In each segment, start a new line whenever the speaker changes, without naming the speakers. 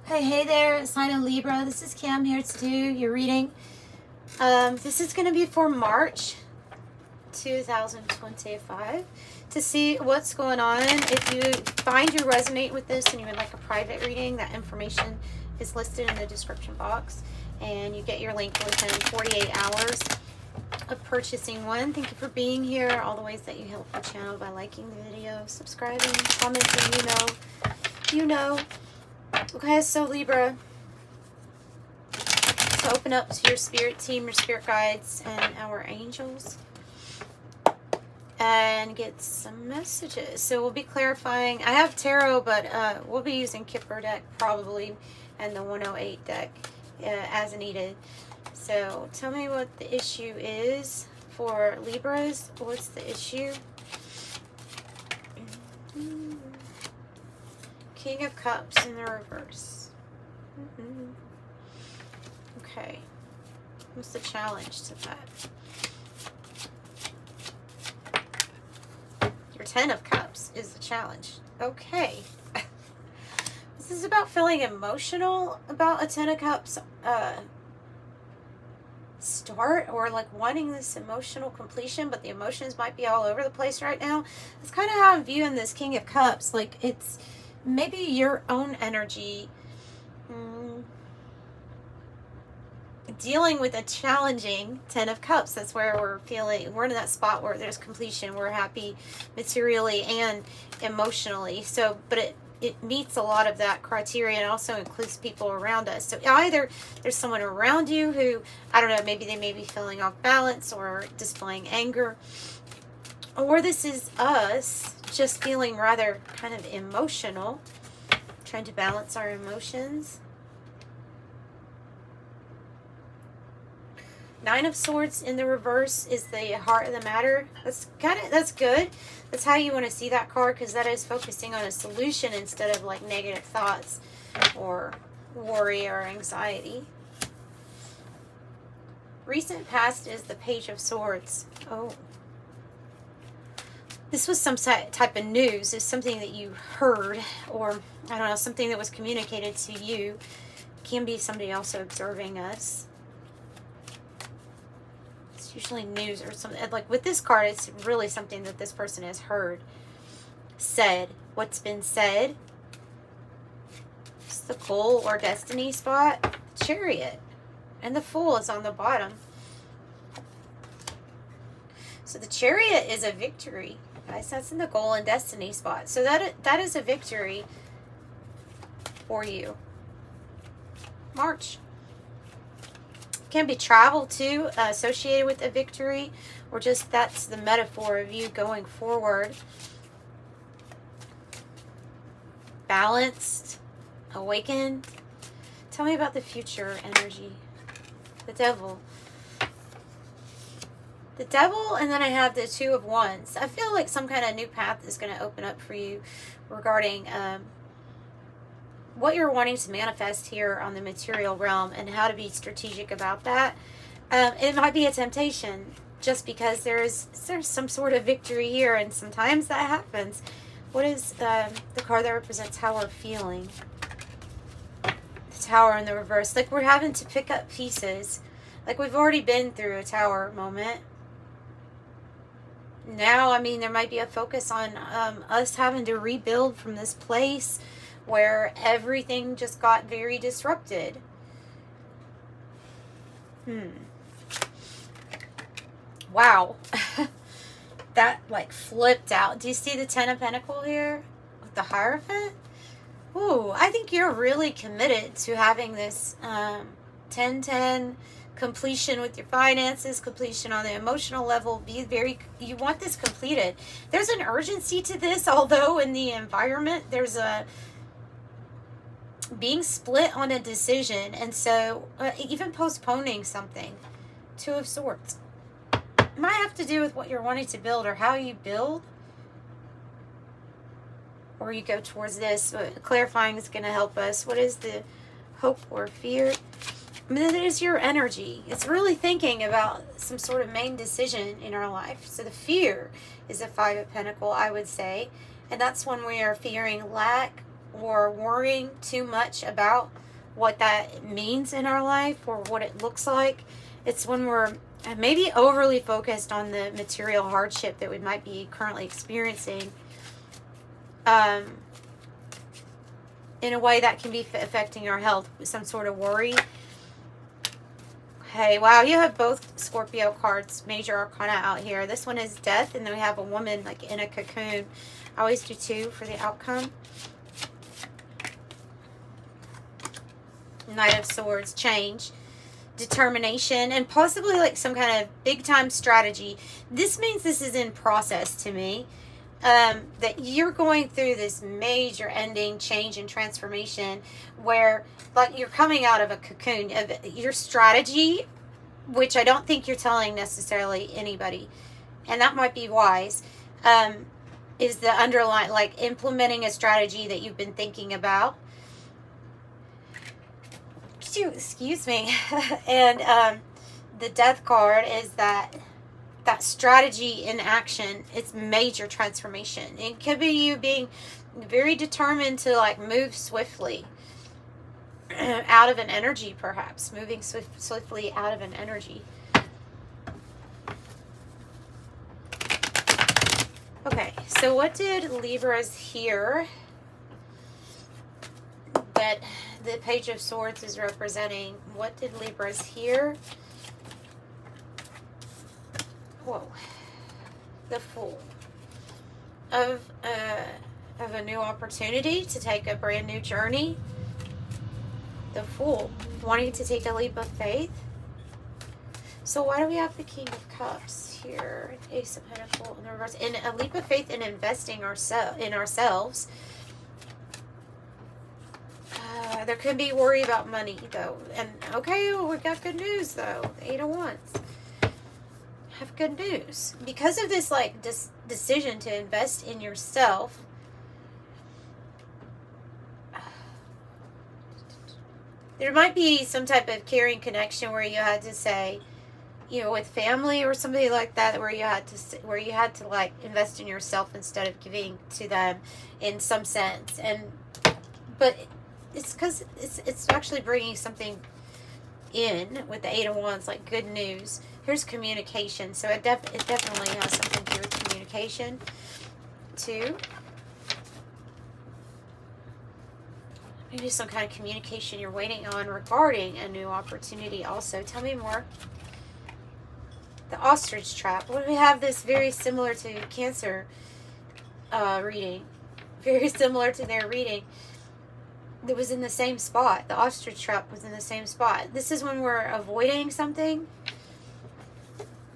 Hey there, sign of Libra. This is Kim here to do your reading. This is going to be for March 2025 to see what's going on. If you find you resonate with this and you would like a private reading, that information is listed in the description box, and you get your link within 48 hours of purchasing one. Thank you for being here. All the ways that you help the channel by liking the video, subscribing, commenting, you know. Okay, so Libra, so open up to your spirit team, your spirit guides, and our angels, and get some messages. So we'll be clarifying. I have tarot, but we'll be using Kipper deck probably, and the 108 deck as needed. So tell me what the issue is for Libras. What's the issue? King of Cups in the reverse. Okay. What's the challenge to that? Your 10 of Cups is the challenge. Okay. This is about feeling emotional about a 10 of Cups start, or like wanting this emotional completion, but the emotions might be all over the place right now. That's kind of how I'm viewing this King of Cups. Like, it's maybe your own energy dealing with a challenging 10 of Cups. That's where we're in that spot where there's completion. We're happy materially and emotionally. So, but it meets a lot of that criteria, and also includes people around us. So either there's someone around you who, I don't know, maybe they may be feeling off balance or displaying anger, or this is us just feeling rather kind of emotional, trying to balance our emotions. 9 of Swords in the reverse is the heart of the matter. That's good. That's how you want to see that card, because that is focusing on a solution instead of like negative thoughts or worry or anxiety. Recent past is the Page of Swords. Oh. This was some type of news. It's something that you heard, or I don't know, something that was communicated to you. Can be somebody also observing us. It's usually news or something. Like with this card, it's really something that this person has heard, said, what's been said. It's the goal or destiny spot. Chariot. And the Fool is on the bottom. So the Chariot is a victory. Guys, that's in the goal and destiny spot. So that is a victory for you. March. Can be travel too, associated with a victory, or just that's the metaphor of you going forward. Balanced, awakened. Tell me about the future energy. The Devil. The Devil, and then I have the 2 of Wands. I feel like some kind of new path is going to open up for you regarding what you're wanting to manifest here on the material realm, and how to be strategic about that. It might be a temptation, just because there's some sort of victory here, and sometimes that happens. What is the card that represents how we're feeling? The Tower in the reverse. Like we're having to pick up pieces. Like we've already been through a Tower moment. Now, I mean, there might be a focus on us having to rebuild from this place where everything just got very disrupted. Wow. That like flipped out. Do you see the 10 of Pentacles here with the Hierophant? Ooh, I think you're really committed to having this 10-10 completion with your finances, completion on the emotional level. You want this completed. There's an urgency to this, although in the environment there's a being split on a decision, and so even postponing something. 2 of Swords. It might have to do with what you're wanting to build, or how you build, or you go towards this. But clarifying is going to help us. What is the hope or fear? I mean, it is your energy. It's really thinking about some sort of main decision in our life. So the fear is a 5 of Pentacles, I would say. And that's when we are fearing lack or worrying too much about what that means in our life or what it looks like. It's when we're maybe overly focused on the material hardship that we might be currently experiencing, in a way that can be affecting our health, some sort of worry. Okay, wow, you have both Scorpio cards, major arcana out here. This one is death, and then we have a woman like in a cocoon. I always do two for the outcome. Knight of Swords, change, determination, and possibly like some kind of big time strategy. This means this is in process to me. That you're going through this major ending, change, and transformation where like you're coming out of a cocoon of your strategy, which I don't think you're telling necessarily anybody, and that might be wise, is the underlying, like implementing a strategy that you've been thinking about. Excuse me. And the death card is that strategy in action. It's major transformation. It could be you being very determined to like move swiftly out of an energy, perhaps moving swiftly out of an energy. Okay, so what did Libras hear that the Page of Swords is representing? What did Libras hear? Whoa. The Fool. Of a new opportunity to take a brand new journey. The Fool. Wanting to take a leap of faith. So why do we have the King of Cups here? Ace of Pentacles in the reverse. In a leap of faith in investing in ourselves. There could be worry about money, though. And, okay, well, we've got good news, though. The Eight of Wands. Have good news. Because of this, like, decision to invest in yourself, there might be some type of caring connection where you had to say, you know, with family or somebody like that, where you had to like invest in yourself instead of giving to them in some sense. But it's because it's actually bringing something in with the Eight of Wands, like good news. Here's communication, so it definitely has something to do with communication too. Maybe some kind of communication you're waiting on regarding a new opportunity also. Tell me more. The ostrich trap. What do we have? This very similar to Cancer reading. Very similar to their reading. It was in the same spot. The ostrich trap was in the same spot. This is when we're avoiding something.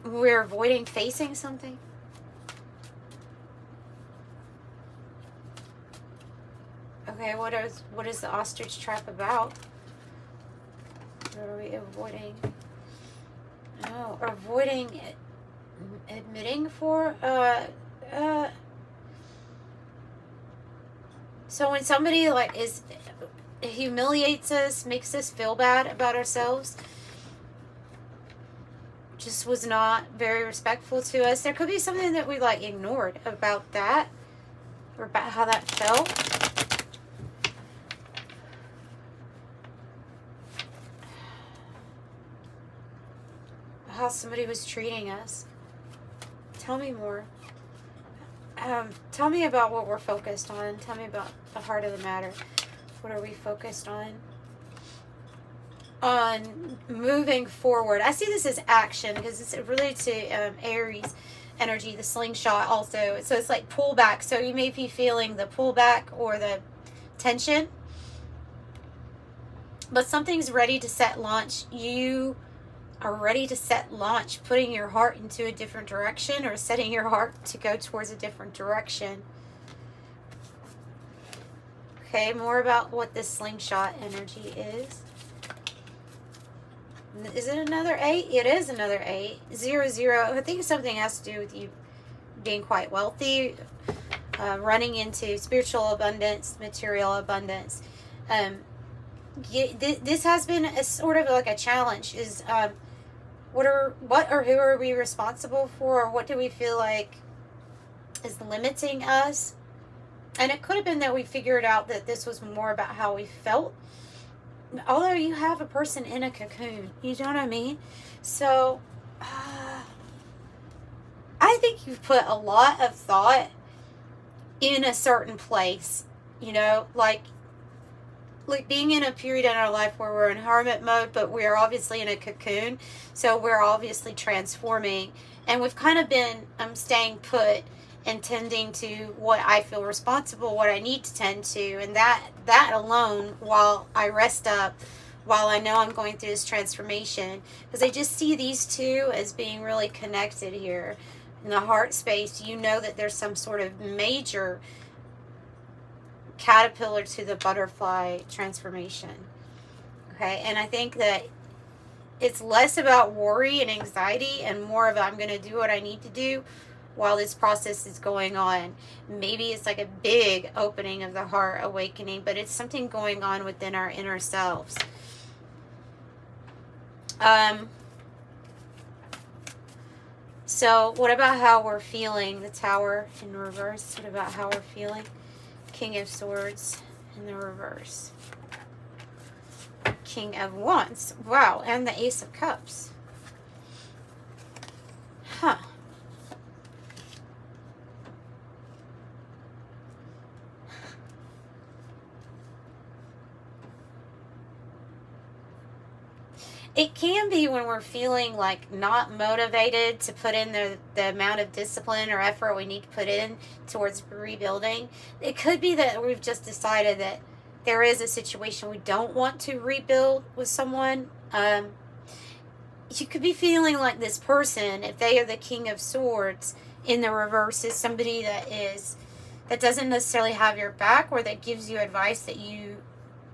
We're avoiding facing something. Okay, what is the ostrich trap about? What are we avoiding? Oh, avoiding admitting for so when somebody like humiliates us, makes us feel bad about ourselves, just was not very respectful to us, there could be something that we like ignored about that, or about how that felt. How somebody was treating us. Tell me more. Tell me about what we're focused on. Tell me about the heart of the matter. What are we focused on? On moving forward. I see this as action because it's related to Aries energy, the slingshot also. So it's like pullback. So you may be feeling the pullback or the tension. But something's ready to set launch. You are ready to set launch, putting your heart into a different direction or setting your heart to go towards a different direction. Okay, more about what this slingshot energy is. Is it another 8? It is another 8. 0, 0. I think something has to do with you being quite wealthy, running into spiritual abundance, material abundance. This has been a sort of like a challenge. Is what or who are we responsible for, or what do we feel like is limiting us And it could have been that we figured out that this was more about how we felt. Although you have a person in a cocoon. You know what I mean? So, I think you've put a lot of thought in a certain place. You know, like being in a period in our life where we're in hermit mode, but we're obviously in a cocoon. So we're obviously transforming. And we've kind of been staying put and tending to what I feel responsible, what I need to tend to. And that alone, while I rest up, while I know I'm going through this transformation, because I just see these two as being really connected here. In the heart space, you know that there's some sort of major caterpillar to the butterfly transformation. Okay, and I think that it's less about worry and anxiety and more of I'm going to do what I need to do while this process is going on. Maybe it's like a big opening of the heart, awakening, but it's something going on within our inner selves. So what about how we're feeling? The Tower in reverse. What about how we're feeling? King of Swords in the reverse. King of Wands. Wow, and the Ace of Cups. Huh. It can be when we're feeling like not motivated to put in the amount of discipline or effort we need to put in towards rebuilding. It could be that we've just decided that there is a situation we don't want to rebuild with someone. You could be feeling like this person, if they are the King of Swords in the reverse, is somebody that doesn't necessarily have your back, or that gives you advice that you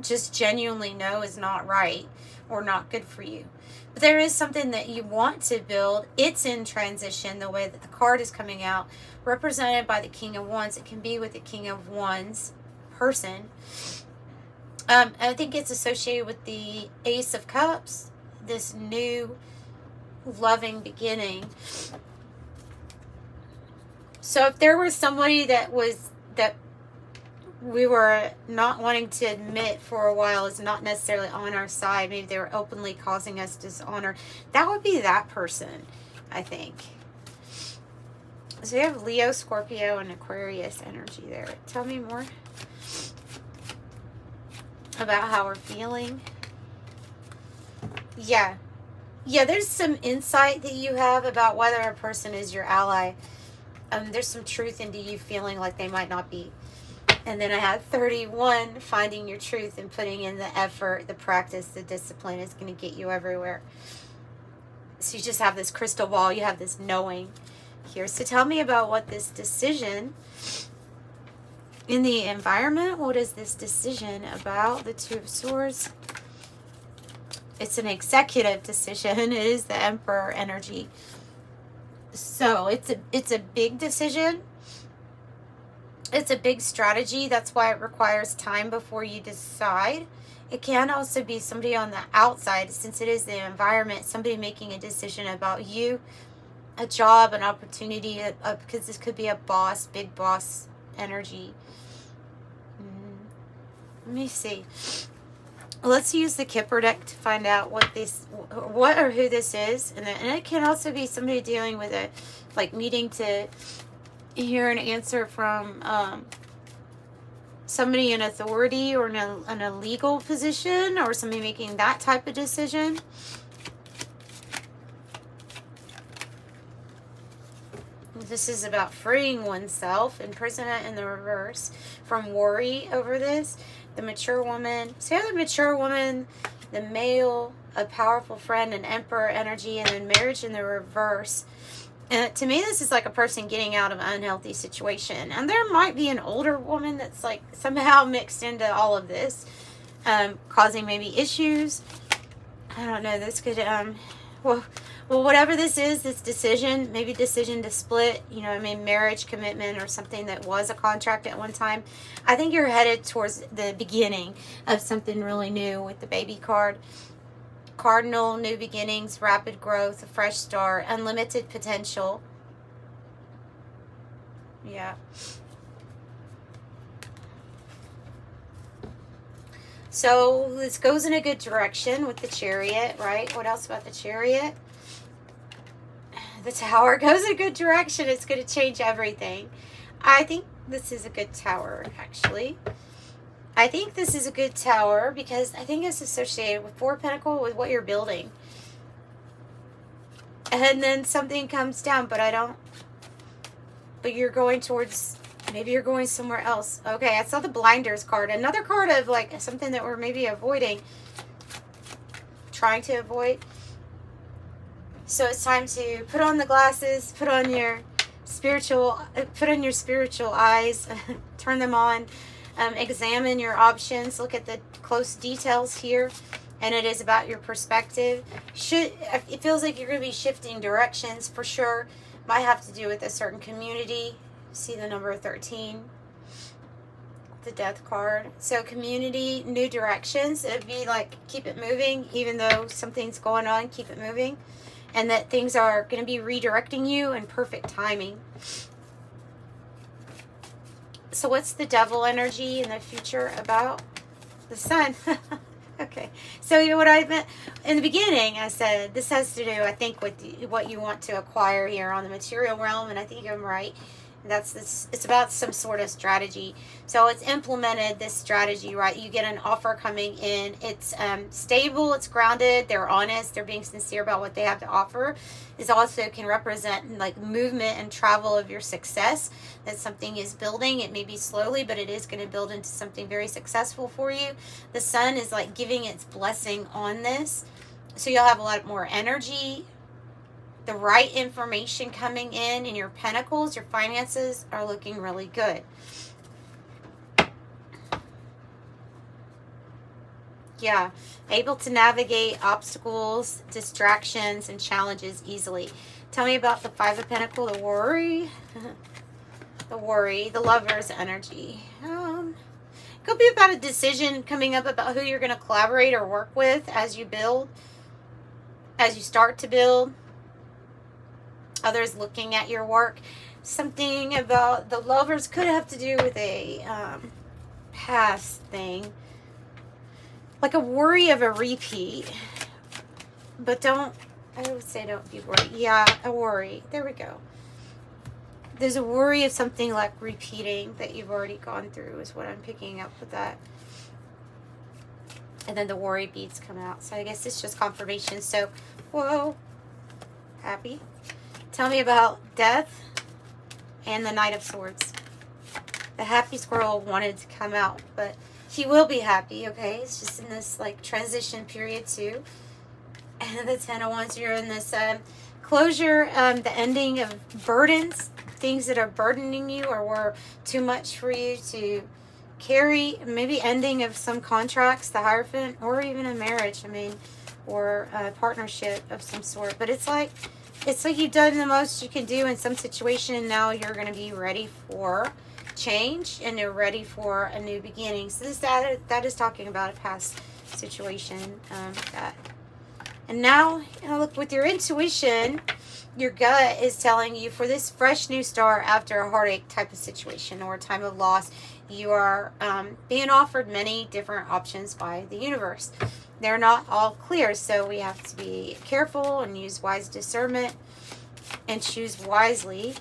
just genuinely know is not right or not good for you. But there is something that you want to build. It's in transition, the way that the card is coming out, represented by the King of Wands. It can be with the King of Wands person. I think it's associated with the Ace of Cups, this new loving beginning. So if there was somebody that we were not wanting to admit for a while is not necessarily on our side, maybe they were openly causing us dishonor, that would be that person, I think. So you have Leo, Scorpio, and Aquarius energy there. Tell me more about how we're feeling. Yeah, there's some insight that you have about whether a person is your ally. There's some truth into you feeling like they might not be. And then I had 31, finding your truth and putting in the effort, the practice, the discipline is going to get you everywhere. So you just have this crystal ball, you have this knowing here. So tell me about what this decision in the environment, what is this decision about? The Two of Swords. It's an executive decision. It is the Emperor energy. So it's a big decision. It's a big strategy. That's why it requires time before you decide. It can also be somebody on the outside, since it is the environment, somebody making a decision about you, a job, an opportunity, because this could be a boss, big boss energy. Let me see. Let's use the Kipper deck to find out what or who this is. And it can also be somebody dealing with needing to hear an answer from somebody in authority or in a legal position, or somebody making that type of decision. This is about freeing oneself, imprisonment in the reverse, from worry over this. The mature woman. So you have the mature woman, the male, a powerful friend, an emperor energy, and then marriage in the reverse. And to me, this is like a person getting out of an unhealthy situation. And there might be an older woman that's like somehow mixed into all of this, causing maybe issues. I don't know. This could, well, whatever this is, this decision, maybe decision to split, marriage, commitment, or something that was a contract at one time. I think you're headed towards the beginning of something really new with the Baby card. Cardinal, new beginnings, rapid growth, a fresh start, unlimited potential. Yeah. So this goes in a good direction with the Chariot, right? What else about the Chariot? The Tower goes in a good direction. It's going to change everything. I think this is a good tower, actually. I think this is a good tower because I think it's associated with Four of Pentacles with what you're building. And then something comes down, but I don't... But you're going towards... Maybe you're going somewhere else. Okay, I saw the Blinders card. Another card of like something that we're maybe avoiding. Trying to avoid. So it's time to put on the glasses, put on your spiritual eyes, turn them on, examine your options, look at the close details here, and it is about your perspective. It feels like you're going to be shifting directions for sure. Might have to do with a certain community. See the number 13, the Death card. So community, new directions. It'd be like keep it moving, even though something's going on, keep it moving. And that things are going to be redirecting you in perfect timing. So what's the Devil energy in the future about? The Sun. Okay. So you know what I meant in the beginning, I said this has to do, I think, with what you want to acquire here on the material realm, and I think I'm right. That's this. It's about some sort of strategy. So it's implemented this strategy, right? You get an offer coming in. It's stable. It's grounded. They're honest. They're being sincere about what they have to offer. It also can represent like movement and travel of your success. That something is building. It may be slowly, but it is going to build into something very successful for you. The Sun is like giving its blessing on this. So you'll have a lot more energy. The right information coming in your pentacles, your finances are looking really good. Yeah, able to navigate obstacles, distractions, and challenges easily. Tell me about the Five of Pentacles, the worry. The worry, the Lover's energy. Could be about a decision coming up about who you're going to collaborate or work with as you build, as you start to build. Others looking at your work. Something about the Lovers could have to do with a past thing. Like a worry of a repeat. But I would say don't be worried. Yeah, a worry. There we go. There's a worry of something like repeating that you've already gone through is what I'm picking up with that. And then the worry beads come out. So I guess it's just confirmation. So, whoa. Happy. Tell me about Death and the Knight of Swords. The happy squirrel wanted to come out, but he will be happy, okay? It's just in this, like, transition period, too. And the Ten of Wands, you're in this closure, the ending of burdens, things that are burdening you or were too much for you to carry. Maybe ending of some contracts, the Hierophant, or even a marriage, I mean, or a partnership of some sort. But it's like you've done the most you can do in some situation, and now you're going to be ready for change, and you're ready for a new beginning. So that is talking about a past situation. And now, look, with your intuition, your gut is telling you for this fresh new start after a heartache type of situation or a time of loss, you are being offered many different options by the universe. They're not all clear, so we have to be careful and use wise discernment and choose wisely.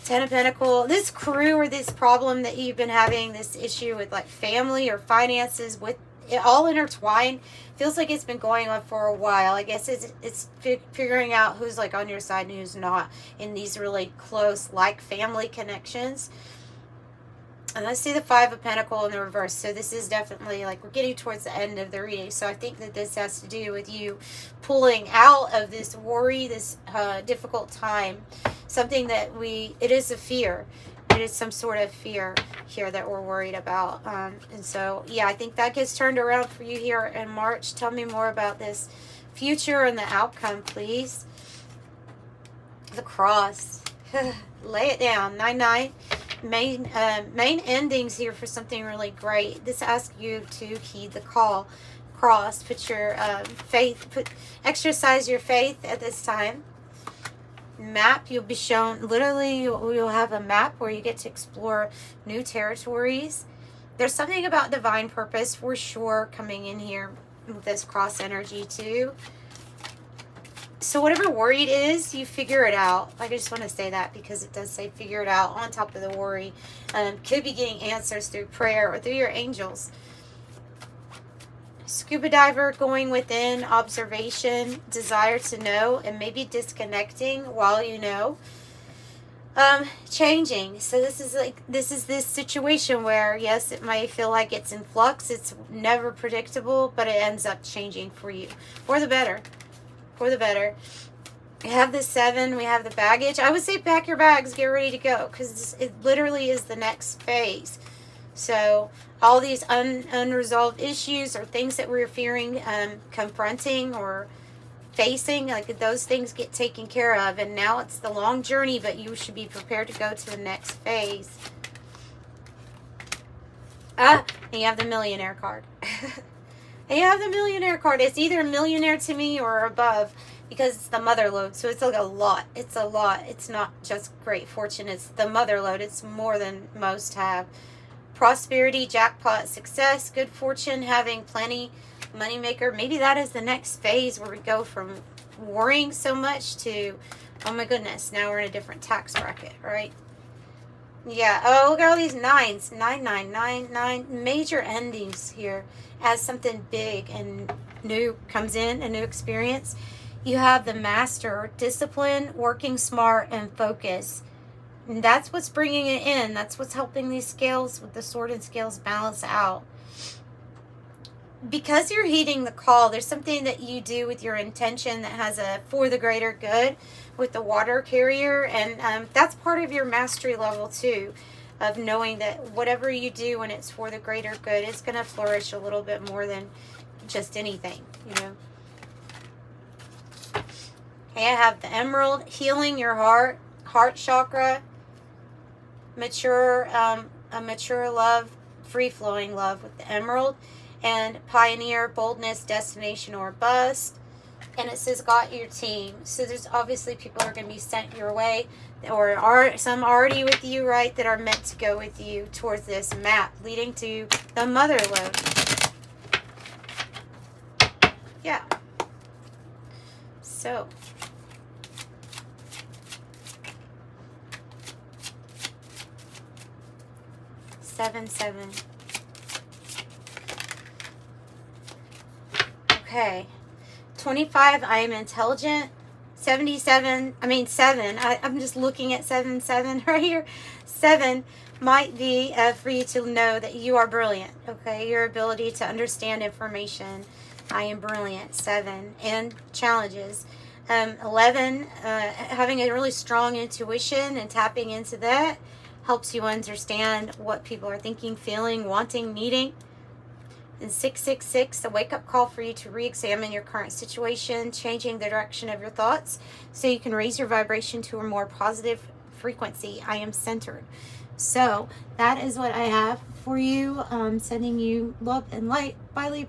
Ten of Pentacles, this crew or this problem that you've been having, this issue with like family or finances, with it all intertwined, feels like it's been going on for a while. I guess it's figuring out who's like on your side and who's not in these really close like family connections. And I see the Five of Pentacles in the reverse. So this is definitely like we're getting towards the end of the reading. So I think that this has to do with you pulling out of this worry, this difficult time. Something that it is a fear. It is some sort of fear here that we're worried about. And so, yeah, I think that gets turned around for you here in March. Tell me more about this future and the outcome, please. The Cross. Lay it down. 9-9. Main endings here for something really great. This asks you to heed the call. Cross. Put your exercise your faith at this time. Map, you'll be shown, literally you'll have a map where you get to explore new territories. There's something about divine purpose for sure coming in here with this cross energy too. So whatever worry it is, you figure it out. Like, I just want to say that because it does say figure it out on top of the worry. Could be getting answers through prayer or through your angels. Scuba diver, going within, observation, desire to know, and maybe disconnecting while you know. Changing. So this is this situation where, yes, it might feel like it's in flux. It's never predictable, but it ends up changing for you. For the better. For the better. We have the 7. We have the baggage. I would say pack your bags. Get ready to go. Because it literally is the next phase. So all these unresolved issues or things that we're fearing, confronting or facing, like those things get taken care of. And now it's the long journey, but you should be prepared to go to the next phase. And you have the millionaire card. And you have the millionaire card. It's either millionaire to me or above, because it's the mother lode. So it's like a lot. It's a lot. It's not just great fortune. It's the mother lode. It's more than most have. Prosperity, jackpot, success, good fortune, having plenty, moneymaker. Maybe that is the next phase where we go from worrying so much to, oh my goodness, now we're in a different tax bracket, right? Yeah. Oh, look at all these 9s. 9, 9, 9, 9. Major endings here as something big and new comes in, a new experience. You have the master, discipline, working smart, and focus. And that's what's bringing it in. That's what's helping these scales with the sword and scales balance out. Because you're heeding the call, there's something that you do with your intention that has a for the greater good with the water carrier. And that's part of your mastery level too, of knowing that whatever you do when it's for the greater good, it's going to flourish a little bit more than just anything, you know. Okay, I have the emerald, healing your heart chakra. A mature love, free-flowing love with the emerald, and pioneer, boldness, destination, or bust. And it says got your team. So there's obviously people are going to be sent your way, or are some already with you, right, that are meant to go with you towards this map leading to the mother lode. Yeah. So 7, 7. Okay. 25, I am intelligent. 77, 7. I'm just looking at 7, 7 right here. 7 might be for you to know that you are brilliant. Okay. Your ability to understand information. I am brilliant. 7. And challenges. 11, having a really strong intuition and tapping into that helps you understand what people are thinking, feeling, wanting, needing. And 666, a wake-up call for you to re-examine your current situation, changing the direction of your thoughts so you can raise your vibration to a more positive frequency. I am centered. So that is what I have for you. Sending you love and light. Bye, Libra.